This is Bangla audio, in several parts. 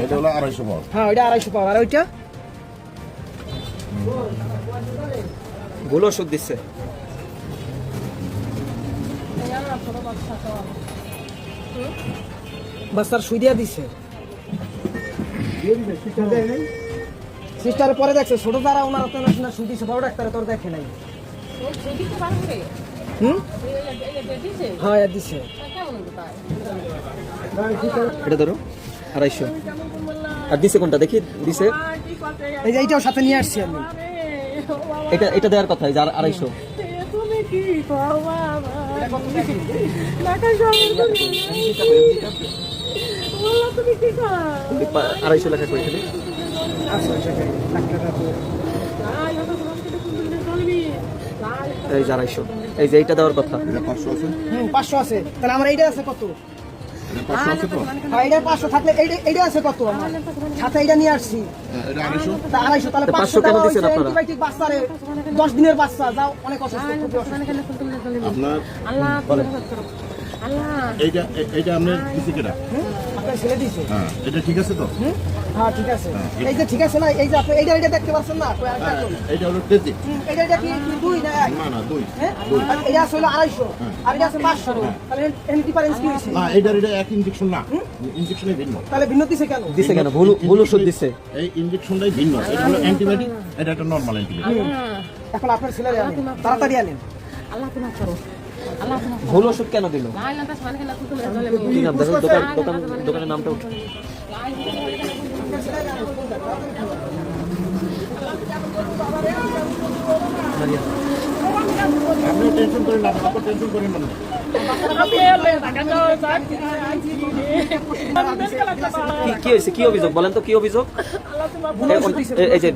এটা হলো 250 পাওয়া। হ্যাঁ ওইটা 250 পাওয়া। আর ওইটা গুলো ওষুধ দিচ্ছে। বাচ্চার সুই দিয়া দিছে। সিস্টারের পরে দেখছে ছোট যারা ওনার না সুই দিছে, বড় ডাক্তারে তোর দেখে নাই। হ্যাঁ দিছে। এটা ধরো 250। আর দিছে কোনটা দেখি দিছে? এই যে এইটাও সাথে নিয়ে আসছি আমি। এটা দেওয়ার কথা, এই যে 250। আড়াইশো টাকা করে দিলে এই যে 250। এই যে এইটা দেওয়ার কথা। 500 আছে। তাহলে আমার এইটা আছে কত? এইটা 500 থাকলে এইটা আছে কত? আমার সাথে এইটা নিয়ে আসছি 250। তাহলে 500 কেন দিচ্ছেন আপনারা? অ্যান্টিবায়োটিক বাচ্চারে 10 দিনের বাচ্চা যাও অনেক অসুস্থ। আপনার এইটা আপনি দিছে কিনা? আপনার ছেলে দিছে। হ্যাঁ এটা ঠিক আছে তো? হ্যাঁ ঠিক আছে। এই যে ঠিক আছে না, এই যে আপনি এইটা দেখতে পাচ্ছেন না? এইটা হলো তেজি। এইটা কি 2 না 1? না 2। হ্যাঁ আর এটা আছে হলো 250 আর এটা আছে 500। তাহলে এর ডিফারেন্স কি হইছে? না এটা এক ইনজেকশন না, ইনজেকশনে ভিন্ন। তাহলে ভিন্ন দিছে কেন? দিছে কেন? ভুল ওষুধ দিছে। এই ইনজেকশনটাই ভিন্ন। এটা হলো অ্যান্টিবায়োটিক, এটা একটা নরমাল অ্যান্টিবায়োটিক। এখন আপনার ছেলেরে আনেন, তাড়াতাড়ি আনেন। ভুল ওষুধ কেন দিল? কি নাম? দেখো দোকানের নামটা উঠে। আপনি টেনশন করেন না, আপনি টেনশন করেন না। কি হয়েছে? কি অভিযোগ বলেন তো? কি অভিযোগ? এই যে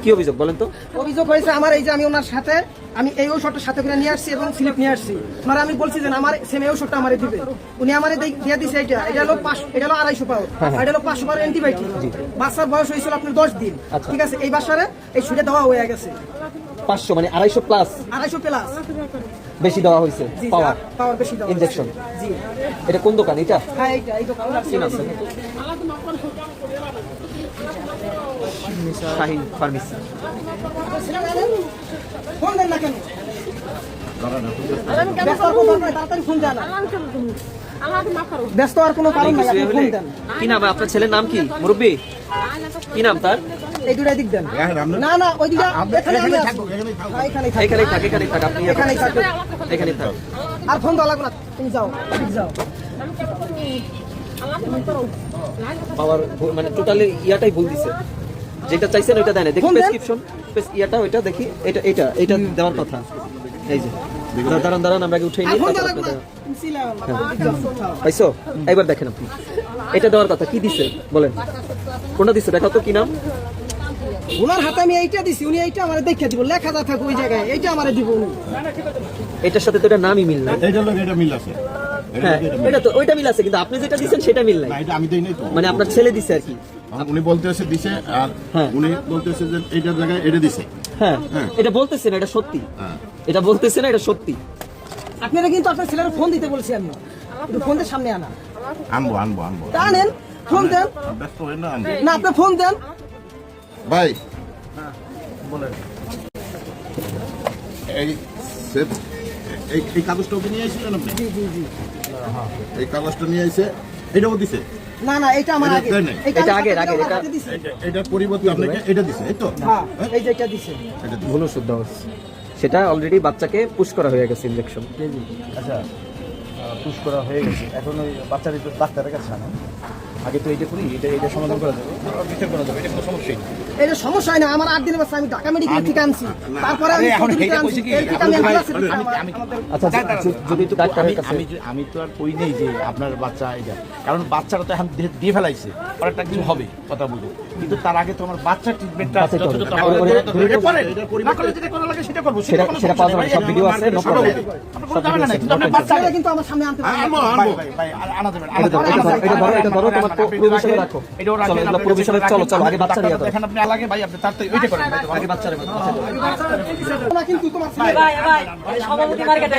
কি অভিযোগ বলেন তো? অভিযোগ হয়েছে আমার এই যে আমি ওনার সাথে আমি এই ঔষধটা সাথে করে নিয়ে আসছি এবং স্লিপ নিয়ে আসছি। মানে আমি বলছি যে আমার সেম এই ঔষধটা আমারে দিবে। উনি আমারে দিয়ে দিছে এইটা। এটা হলো 250 পাউন্ড। আর এটা হলো 500 পাউন্ড অ্যান্টিবায়োটিক। বাচ্চার বয়স হয়েছিল আপনার 10 দিন। ঠিক আছে, এই বাচ্চারে এই সুইটা দেওয়া হয়ে গেছে 500 মানে 250 প্লাস। 250 প্লাস বেশি দেওয়া হয়েছে। পাওয়ার বেশি দেওয়া ইনজেকশন। জি এটা কোন দোকান এটা? হ্যাঁ এইটা এই দোকান কি নাম? শাহিন ফার্মেসি। ফোন দেন না কেন? তাড়াতাড়ি ফোন দেন। ব্যস্ত আর কোনো কারণ নাই, আপনি ফোন দেন। কি নাম আপনার ছেলের? নাম কি মুরব্বি? কি নাম তার? এই দুটা দিক দেন। না না ওই দুটা এখানেই থাক। আপনি এখানেই থাক। এখানেই থাক। আর ফোন দেওয়া লাগবে না, তুমি যাও ঠিক যাও। পাওয়ার মানে টোটালি ইয়াটাই ভুল দিছে। যেটা চাইছেন ওইটা দেয় না। দেখি প্রেসক্রিপশন ইয়াটা ওইটা দেখি। এটা দেওয়ার কথা। এই যে দাঁড়ান আমরা আগে উঠে নিই। পাইছো? এবার দেখেন আপনি এটা দেওয়ার কথা। কি দিছে বলেন? কোনটা দিছে দেখাও তো। কি নাম? ওনার হাতে আমি এইটা দিছি, উনি এইটা আমারে দেখিয়ে দিব। লেখা যা থাকবে ওই জায়গায় এইটা আমারে দিব উনি। এটার সাথে তো এটা নামই মিল না। এটা মিল আছে। হ্যাঁ এটা তো ওইটা মিল আছে, কিন্তু আপনি যেটা দিবেন সেটা মিল নাই। না এটা আমি দেই নাই তো। মানে আপনার ছেলে দিছে আর কি। উনি বলতেছে দিছে আর উনি বলতেছে যে এইটার জায়গায় এটা দিছে। হ্যাঁ এটা বলতেছে না, এটা সত্যি। এটা বলতেছে না, এটা সত্যি। আপনারা কিন্তু আপনার ছেলের ফোন দিতে বলছি আমি। একটু ফোন দিয়ে সামনে আনা। আনবো। আনেন, ফোন দেন। ব্যস্ত হয়ে না আনবো। না আপনি ফোন দেন। ভাই বলেন এই কাগজটা ওকে নিয়ে আইছিলেন আপনি? জি এই কাগজটা নিয়ে আইছে, এটাও দিছে? না এটা আমার আগে। এটা আগে এটার পরিবর্তে আপনাকে এটা দিছে, এই তো? হ্যাঁ এই যে এটা দিছে। ভুল ওষুধ দেওয়া হচ্ছে। সেটা অলরেডি বাচ্চাকে পুশ করা হয়ে গেছে ইনজেকশন। আচ্ছা পুশ করা হয়ে গেছে, এখন ওই বাচ্চার একটু ডাক্তারের কাছে আনেন। আগে তো এইটা করি, এটা সমাধান করা যাবে, বিচার করা যাবে, এটা কোনো সমস্যাই নেই। এটা সমস্যা হয় না, আমার 8 দিনের বাচ্চা আমি ঢাকা মেডিকেল থেকে আনছি, তারপরে আমি এখন চৌধুরীতে এইটা আনছি, কইছে কি, এর থেকে আমি ভাই, ক্লাসে দিতাম। আচ্ছা যদি একটু ডাক্তারের কাছে আমি তো আর কই নেই যে আপনার বাচ্চা এটা, কারণ বাচ্চারা তো এখন দিয়ে ফেলাইছে, অনেকটা কিছু হবে কথা বলবো, কিন্তু তার আগে তো আমার বাচ্চার ট্রিটমেন্টটা বাচ্চার যথাযথ ট্রিটমেন্ট। হবে। ওরে- এটা পরে, না করলে যেটা করা লাগে সেটা করবো, সেটা কোনো সেটা সমস্যা পাওয়া যাবে, নেই। সব ভিডিও আছে, নো প্রবলেম। আপনার কোনো ঝামেলা নাই, কিন্তু আপনার বাচ্চা ছেলে কিন্তু আমার সামনে আনতে পারে। আনবো ভাই, ভাই, আনা যাবে না, আনা যাবে না। এটা ধরো তোমার প্রবেশনে রাখো। এটাও রাখেন, চলো, এগুলো আপনি প্রবেশনে চলো, চলো, আগে বাচ্চা নিয়ে যাও। দেখেন আপনি আলাগে ভাই, আপনি তার তো ওইটা করেন ভাই, আগে বাচ্চারে না কিন্তু তোমার ছেলে ভাই সভাপতি মার্কেটে